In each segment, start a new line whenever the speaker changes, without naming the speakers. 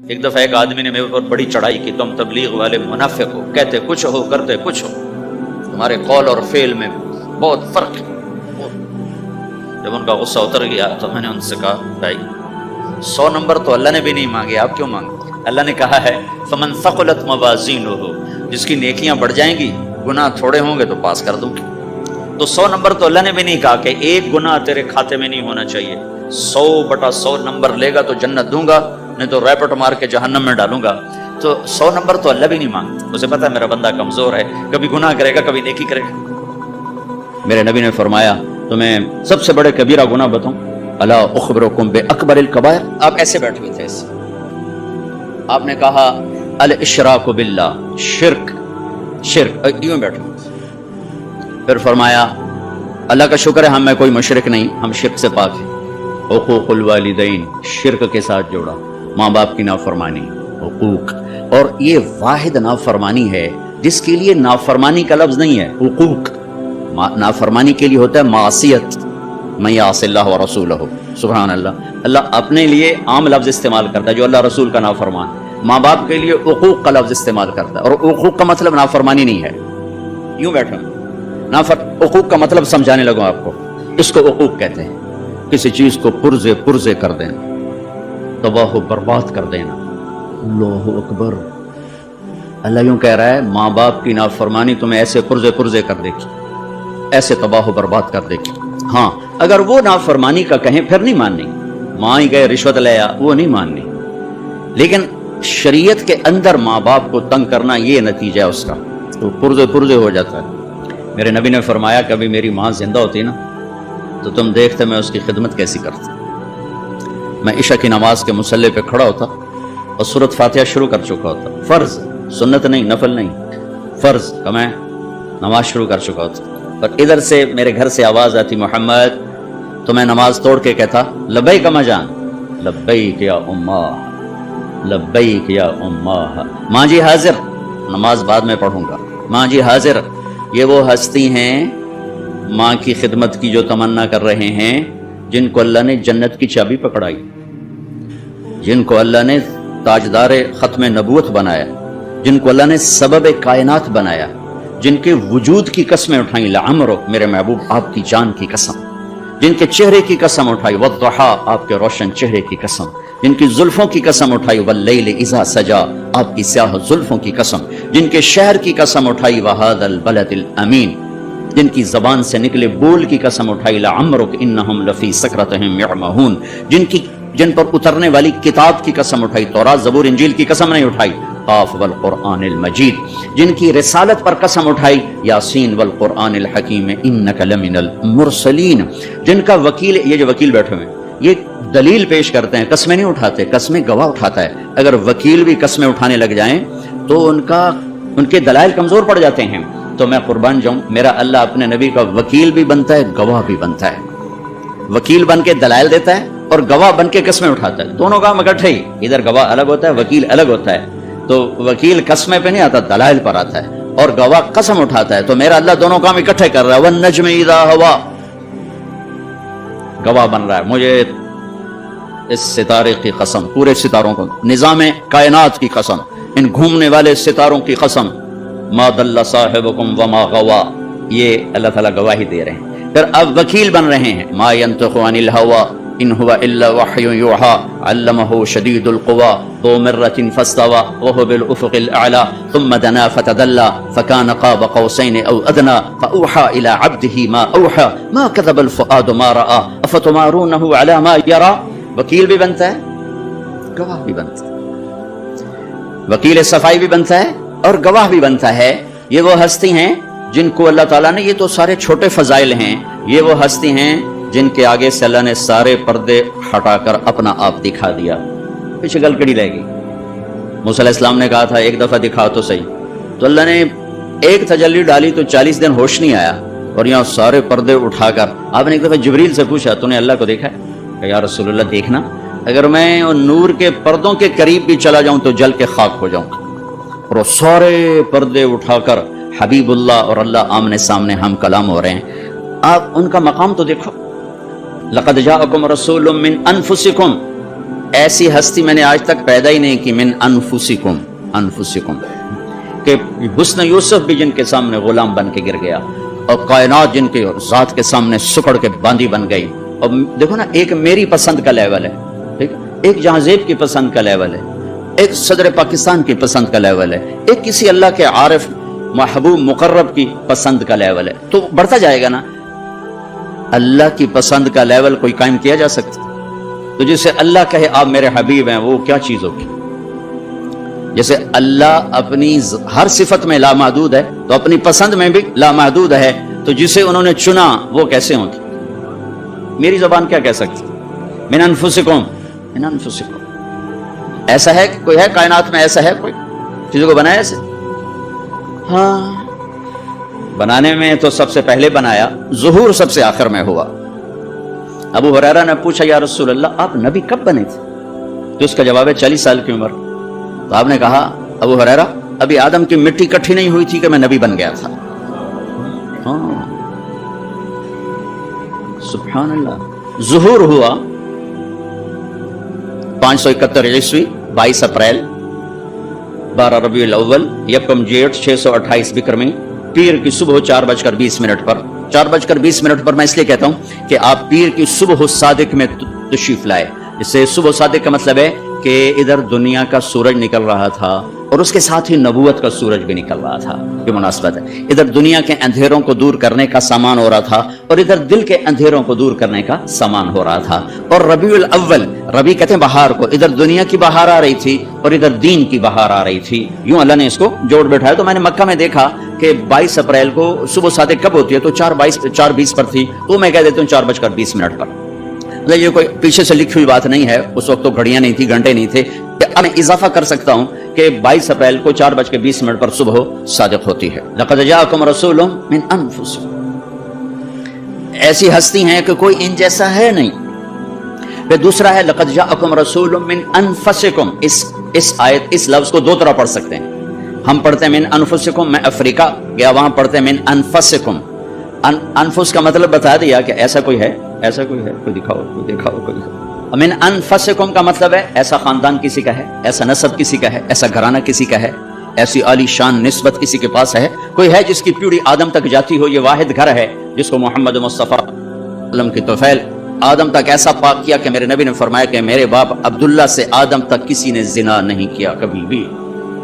ایک دفعہ ایک آدمی نے میرے پر بڑی چڑھائی کی، تم تبلیغ والے منافق ہو، کہتے کچھ ہو کرتے کچھ ہو، تمہارے قول اور فعل میں بہت فرق ہے۔ جب ان کا غصہ اتر گیا تو میں نے ان سے کہا بھائی 100 نمبر تو اللہ نے بھی نہیں مانگے، آپ کیوں مانگے؟ اللہ نے کہا ہے فمن ثقلت موازینہ، جس کی نیکیاں بڑھ جائیں گی گناہ تھوڑے ہوں گے تو پاس کر دوں گی۔ تو 100 نمبر تو اللہ نے بھی نہیں کہا کہ ایک گناہ تیرے کھاتے میں نہیں ہونا چاہیے، 100/100 نمبر لے گا تو جنت دوں گا، نہیں تو ریپٹ مار کے جہنم میں ڈالوں گا۔ تو 100 نمبر تو اللہ بھی نہیں مانگتا، اسے پتا ہے میرا بندہ کمزور ہے، کبھی گناہ کرے گا کبھی نیکی کرے گا۔ میرے نبی نے فرمایا تمہیں سب سے بڑے کبیرہ گناہ بتاؤں؟ الا اخبرکم باکبر الکبائر۔ آپ ایسے بیٹھے ہوئے تھے، ایسے آپ نے کہا الاشراک باللہ، شرک یوں بیٹھے ہوئے تھے۔ پھر فرمایا اللہ کا شکر ہے ہم میں کوئی مشرک نہیں، ہم شرک سے پاک ہیں۔ حقوق الوالدین، شرک کے ساتھ جوڑا، ماں باپ کی نافرمانی، حقوق، اور یہ واحد نافرمانی ہے جس کے لیے نافرمانی کا لفظ نہیں ہے۔ حقوق نافرمانی کے لیے ہوتا ہے معصیت، من یعص اللہ ورسولہ، سبحان اللہ۔ اللہ اپنے لیے عام لفظ استعمال کرتا ہے جو اللہ رسول کا نافرمان، ماں باپ کے لیے حقوق کا لفظ استعمال کرتا ہے، اور حقوق کا مطلب نافرمانی نہیں ہے۔ یوں بیٹھا حقوق کا مطلب سمجھانے لگوں آپ کو، اس کو حقوق کہتے ہیں، کسی چیز کو پرزے کر دینا، تباہ و برباد کر دینا۔ اللہ اکبر، اللہ یوں کہہ رہا ہے ماں باپ کی نافرمانی تمہیں ایسے پرزے کر دے گی، ایسے تباہ و برباد کر دے گی۔ ہاں اگر وہ نافرمانی کا کہیں پھر نہیں ماننی، ماں ہی گئے رشوت لیا وہ نہیں ماننی، لیکن شریعت کے اندر ماں باپ کو تنگ کرنا یہ نتیجہ ہے اس کا، تو پرزے ہو جاتا ہے۔ میرے نبی نے فرمایا کبھی میری ماں زندہ ہوتی نا تو تم دیکھتے میں اس کی خدمت کیسی کرتا۔ میں عشاء کی نماز کے مصلی پہ کھڑا ہوتا اور سورۃ فاتحہ شروع کر چکا ہوتا، فرض، سنت نہیں، نفل نہیں، فرض کا میں نماز شروع کر چکا ہوتا، اور ادھر سے میرے گھر سے آواز آتی محمد، تو میں نماز توڑ کے کہتا لبیک اما جان، لبیک یا اماں، لبیک یا اماں، ماں جی حاضر، نماز بعد میں پڑھوں گا، ماں جی حاضر۔ یہ وہ ہستی ہیں ماں کی خدمت کی جو تمنا کر رہے ہیں، جن کو اللہ نے جنت کی چابی پکڑائی، جن کو اللہ نے تاجدار ختم نبوت بنایا، جن کو اللہ نے سبب کائنات بنایا، جن کے وجود کی قسمیں اٹھائیں، لعمرک میرے محبوب آپ کی جان کی قسم، جن کے چہرے کی قسم اٹھائی، والضحی آپ کے روشن چہرے کی قسم، جن کی زلفوں کی قسم اٹھائی، واللیل اذا سجا آپ کی سیاہ زلفوں کی قسم، جن کے شہر کی قسم اٹھائی، وہذا البلد الامین، جن کی زبان سے نکلے بول کی قسم اٹھائی، لعمرک انہم لفی سکرتہم یعمہون، جن پر اترنے والی کتاب کی قسم اٹھائی، تورات زبور انجیل کی قسم نہیں اٹھائی، قاف والقرآن المجید، جن کی رسالت پر قسم اٹھائی، یاسین والقرآن الحکیم انک لمن المرسلین، جن کا وکیل، یہ جو وکیل بیٹھے ہوئے ہیں یہ دلیل پیش کرتے ہیں، قسمیں نہیں اٹھاتے، قسمیں گواہ اٹھاتا ہے۔ اگر وکیل بھی قسمیں اٹھانے لگ جائیں تو ان کے دلائل کمزور پڑ جاتے ہیں، تو میں قربان جاؤں میرا اللہ اپنے نبی کا وکیل بھی بنتا ہے، گواہ بھی بنتا ہے، وکیل بن کے دلائل دیتا ہے اور گواہ بن کے قسمیں اٹھاتا ہے، دونوں کام اکٹھے ہی، ادھر گواہ الگ ہوتا ہے وکیل الگ ہوتا ہے، تو وکیل قسمیں پہ نہیں آتا، دلائل پر آتا ہے، اور گواہ قسم اٹھاتا ہے، تو میرا اللہ دونوں کام اکٹھے کر رہا ہے۔ والنجم اذا ہوا، گواہ بن رہا ہے، مجھے اس ستارے کی قسم، پورے ستاروں کو، نظام کائنات کی قسم، ان گھومنے والے ستاروں کی قسم، ما ضل صاحبکم وما غوا، یہ اللہ تعالیٰ گواہی دے رہے ہیں۔ پھر اب وکیل بن رہے ہیں، ما ينطق عن الهوى ان هو الا وحی یوحى علمه شدید القوى ذو مرة فاستوى وهو بالافق الاعلى ثم دنا فتدلى فكان قاب قوسين او ادنى فاوحى الى عبده ما اوحى ما كذب الفؤاد ما راى افتمارونه على ما يرى۔ وکیل بھی بنتا ہے، گواہ بھی بنتا ہے، وکیل صفائی بھی بنتا ہے اور گواہ بھی بنتا ہے۔ یہ وہ ہستی ہیں جن کو اللہ تعالیٰ نے، یہ تو سارے چھوٹے فضائل ہیں، یہ وہ ہستی ہیں جن کے آگے سے اللہ نے سارے پردے ہٹا کر اپنا آپ دکھا دیا، پیچھے گلکڑی رہ گئی۔ موسیٰ علیہ السلام نے کہا تھا ایک دفعہ دکھا تو صحیح، تو اللہ نے ایک تجلی ڈالی تو 40 دن ہوش نہیں آیا، اور یہاں سارے پردے اٹھا کر آپ نے ایک دفعہ جبریل سے پوچھا تو نے اللہ کو دیکھا ہے؟ کہ یا رسول اللہ دیکھنا، اگر میں نور کے پردوں کے قریب بھی چلا جاؤں تو جل کے خاک ہو جاؤں، اور وہ سارے پردے اٹھا کر حبیب اللہ اور اللہ آمنے سامنے ہم کلام ہو رہے ہیں۔ آپ ان کا مقام تو دیکھو، لقد جاءکم رسول من انفسکم،
ایسی ہستی میں نے آج تک پیدا ہی نہیں کی من انفسکم کہ حسن یوسف بھی جن کے سامنے غلام بن کے گر گیا، اور کائنات جن کے ذات کے سامنے سکڑ کے باندھی بن گئی. اور دیکھو نا، ایک میری پسند کا لیول ہے، ٹھیک، ایک جہازیب کی پسند کا لیول ہے، ایک صدر پاکستان کی پسند کا لیول ہے، ایک کسی اللہ کے عارف محبوب مقرب کی پسند کا لیول ہے. تو بڑھتا جائے گا نا. اللہ کی پسند کا لیول کوئی قائم کیا جا سکتا؟ تو جسے اللہ کہے آپ میرے حبیب ہیں، وہ کیا چیز ہوگی؟ جیسے اللہ اپنی ہر صفت میں لامحدود ہے تو اپنی پسند میں بھی لامحدود ہے، تو جسے انہوں نے چنا وہ کیسے ہوگی؟ میری زبان کیا کہہ سکتی؟ من انفسکم، من انفسکم. ایسا ہے کوئی ہے کائنات میں؟ ایسا ہے کوئی چیزوں کو بنایا ایسے؟ ہاں، بنانے میں تو سب سے پہلے بنایا، ظہور سب سے آخر میں ہوا. ابو ہریرہ نے پوچھا یا رسول اللہ آپ نبی کب بنے تھے؟ تو اس کا جواب ہے 40 سال کی عمر. تو آپ نے کہا ابو ہریرہ ابھی آدم کی مٹی اکٹھی نہیں ہوئی تھی کہ میں نبی بن گیا تھا. ہاں سبحان اللہ. ظہور ہوا 571 عیسوی 22 اپریل 12 ربیع الاول یکم جیٹھ 628 بکرمی، پیر کی صبح 4:20 پر. 4:20 پر میں اس لیے کہتا ہوں کہ آپ پیر کی صبح صادق میں تشریف لائے. اس سے صبح صادق کا مطلب ہے کہ ادھر دنیا کا سورج نکل رہا تھا اور اس کے ساتھ ہی نبوت کا سورج بھی نکل رہا تھا. یہ مناسبت ہے. ادھر دنیا کے اندھیروں کو دور کرنے کا سامان ہو رہا تھا اور ادھر دل کے اندھیروں کو دور کرنے کا سامان ہو رہا تھا. اور ربیع الاول، ربیع کہتے ہیں بہار کو، ادھر دنیا کی بہار آ رہی تھی اور ادھر دین کی بہار آ رہی تھی. یوں اللہ نے اس کو جوڑ بیٹھایا. تو میں نے مکہ میں دیکھا کہ 22 اپریل کو صبح صادق کب ہوتی ہے؟ تو 4:20 پر تھی. تو میں کہہ دیتا ہوں 4:20 پر. یہ کوئی پیچھے سے لکھی ہوئی بات نہیں ہے. اس وقت تو گھڑیاں نہیں تھی، گھنٹے نہیں تھے. میں اضافہ کر سکتا ہوں کہ 22 اپریل کو 4:20 پر صبح صادق ہوتی ہے. لقد جاءکم رسول من انفسکم. ایسی ہستی ہیں کہ کوئی ان جیسا ہے نہیں. پھر دوسرا ہے لقد جاءکم رسول من انفسکم. اس آیت، اس لفظ کو دو طرح پڑھ سکتے ہیں. ہم پڑھتے ہیں من انفسکم، میں افریقہ گیا وہاں پڑھتے ہیں من انفسکم. انفس کا مطلب بتا دیا کہ ایسا کوئی ہے، ایسا کوئی ہے، کوئی دکھاؤ، کوئی دکھاؤ، کوئی دکھاؤ. من انفسکم کا مطلب ہے ایسا خاندان کسی کا ہے، ایسا نسب کسی کا ہے، ایسا گھرانہ کسی کا ہے، ایسی عالی شان نسبت کسی کے پاس ہے. کوئی ہے جس کی پیڑھی آدم تک جاتی ہو. یہ واحد گھر ہے جس کو محمد مصطفیٰ عالم کی طفیل آدم تک ایسا پاک کیا کہ میرے نبی نے فرمایا کہ میرے باپ عبداللہ سے آدم تک کسی نے زنا نہیں کیا کبھی بھی،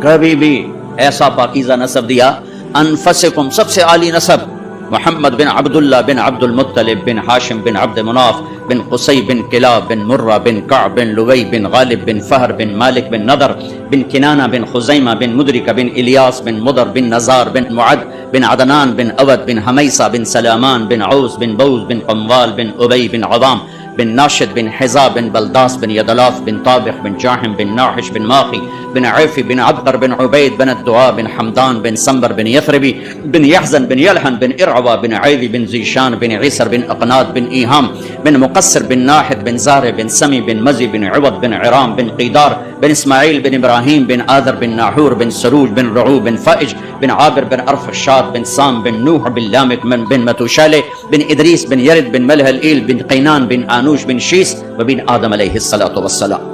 کبھی بھی. ایسا پاکیزہ نسب دیا. انفسکم، سب سے عالی نسب محمد بن عبداللہ بن عبد المطلب بن ہاشم بن عبد مناف بن قصی بن کلاب بن مرہ بن کعب بن لوی بن غالب بن فہر بن مالک بن نضر بن کنانہ بن خزیمہ بن مدرکہ بن الیاس بن مدر بن نزار بن معد بن عدنان بن اود بن حمیسہ بن سلامان بن عوس بن بوز بن قموال بن ابی بن عوام بن ناشد بن حزاب بن بلداس بن یدلاف بن طابخ بن جاحم بن ناحش بن ماخی بن عیفی بن عبقر بن عبید بن الدعاء بن حمدان بن سنبر بن یثربی بن یحزن بن یلحن بن ارعوى بن عیدی بن زیشان بن عیسر بن اقناد بن ایہام بن مقصر بن ناحد بن زار بن سمی بن مزی بن عوض بن عرام بن قیدار بن اسماعیل بن ابراہیم بن آذر بن ناحور بن سروج بن رعو بن فائج بن عابر بن ارفشاد بن سام بن نوح بن لامک بن متوشالے بن ادریس بن یرد بن ملح الایل بن قینان بن آنوش بن شیس وبن آدم علیہ الصلوۃ والسلام.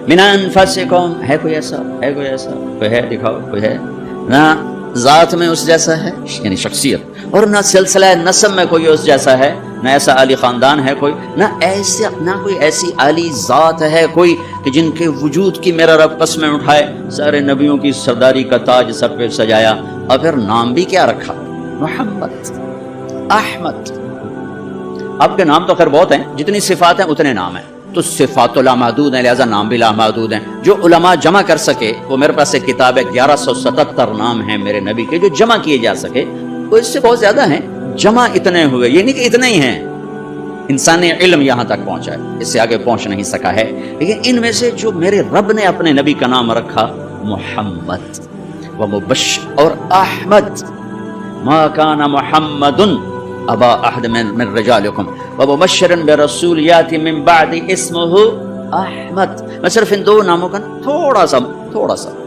من انفسکم. ہے کوئی ایسا؟ ہے کوئی ایسا؟ کوئی ہے؟ دکھاؤ. کوئی ہے؟ نہ ذات میں اس جیسا ہے یعنی شخصیت، اور نہ سلسلہ نسب میں کوئی اس جیسا ہے، نہ ایسا عالی خاندان ہے کوئی، نہ کوئی ایسی عالی ذات ہے کوئی کہ جن کے وجود کی میرا رب قسمیں اٹھائے. سارے نبیوں کی سرداری کا تاج سر پہ سجایا، اور پھر نام بھی کیا رکھا؟ محمد، احمد. آپ کے نام تو خیر بہت ہیں، جتنی صفات ہیں اتنے نام ہیں. تو صفات لامحدود ہیں، لہذا نام بھی لامحدود ہیں. جو علماء جمع کر سکے، وہ میرے پاس ایک کتاب ہے 1177 نام ہیں میرے نبی کے جو جمع کیے جا سکے. وہ اس سے بہت زیادہ ہیں، جمع اتنے ہوئے. یہ نہیں کہ اتنے ہی ہیں، انسانی علم یہاں تک پہنچا ہے، اس سے آگے پہنچ نہیں سکا ہے. لیکن ان میں سے جو میرے رب نے اپنے نبی کا نام رکھا محمد و مبشر اور احمد. ما کان محمد ابا احد من رجالکم ومبشرا برسول یاتی من بعد اسمہ احمد. میں صرف ان دو ناموں کا تھوڑا سا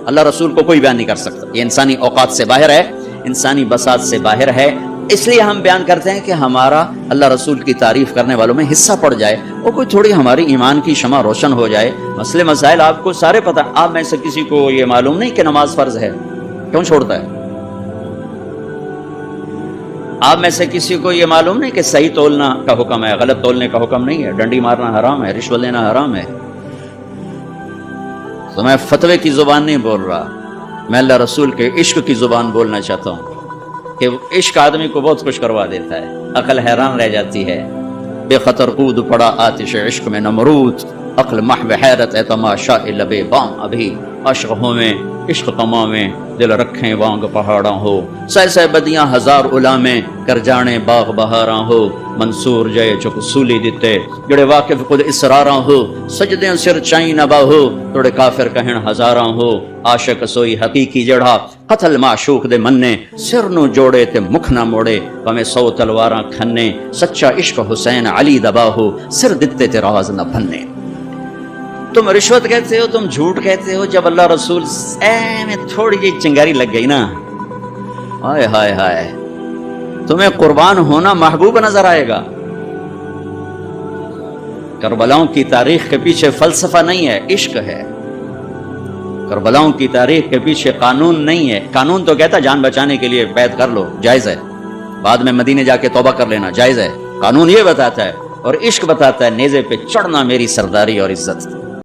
اللہ رسول کو کوئی بیان نہیں کر سکتا. یہ انسانی اوقات سے باہر ہے، انسانی بساط سے باہر ہے. اس لیے ہم بیان کرتے ہیں کہ ہمارا اللہ رسول کی تعریف کرنے والوں میں حصہ پڑ جائے اور کوئی تھوڑی ہماری ایمان کی شمع روشن ہو جائے. مسئلے مسائل آپ کو سارے پتہ. آپ میں سے کسی کو یہ معلوم نہیں کہ نماز فرض ہے، کیوں چھوڑتا ہے؟ آپ میں سے کسی کو یہ معلوم نہیں کہ صحیح تولنا کا حکم ہے، غلط تولنے کا حکم نہیں ہے، ڈنڈی مارنا حرام ہے، رشوت لینا حرام ہے. تو میں فتوے کی زبان نہیں بول رہا، میں اللہ رسول کے عشق کی زبان بولنا چاہتا ہوں کہ عشق آدمی کو بہت کچھ کروا دیتا ہے، عقل حیران رہ جاتی ہے. بے خطر کود پڑا آتش عشق میں نمرود، عقل محو حیرت ہے تماشا لبے بام ابھی. عشق ہو میں عشق تمامیں دل رکھیں وانگ پہاڑاں ہو. سہ بدیاں ہزار علامیں کر جانے باغ بہاراں ہو. منصور جے چک سولی دیتے جڑے واقف خود اسراراں ہو. سجدیں سر چائیں نبا ہو توڑے کافر کہن ہزاراں ہو. عاشق سوئی حقیقی جڑا قتل معشوق دے مننے. سر نو جوڑے تے مکھ نہ موڑے پمیں 100 تلواراں کھنے. سچا عشق حسین علی دبا ہو سر دتے تے راز نہ بھنے. تم رشوت کہتے ہو، تم جھوٹ کہتے ہو، جب اللہ رسول میں تھوڑی جی چنگاری لگ گئی نا، ہائے ہائے ہائے، تمہیں قربان ہونا محبوب نظر آئے گا. کربلاؤں کی تاریخ کے پیچھے فلسفہ نہیں ہے، عشق ہے. کربلاؤں کی تاریخ کے پیچھے قانون نہیں ہے. قانون تو کہتا جان بچانے کے لیے بیعت کر لو، جائز ہے، بعد میں مدینے جا کے توبہ کر لینا، جائز ہے. قانون یہ بتاتا ہے، اور عشق بتاتا ہے نیزے پہ چڑھنا میری سرداری اور عزت.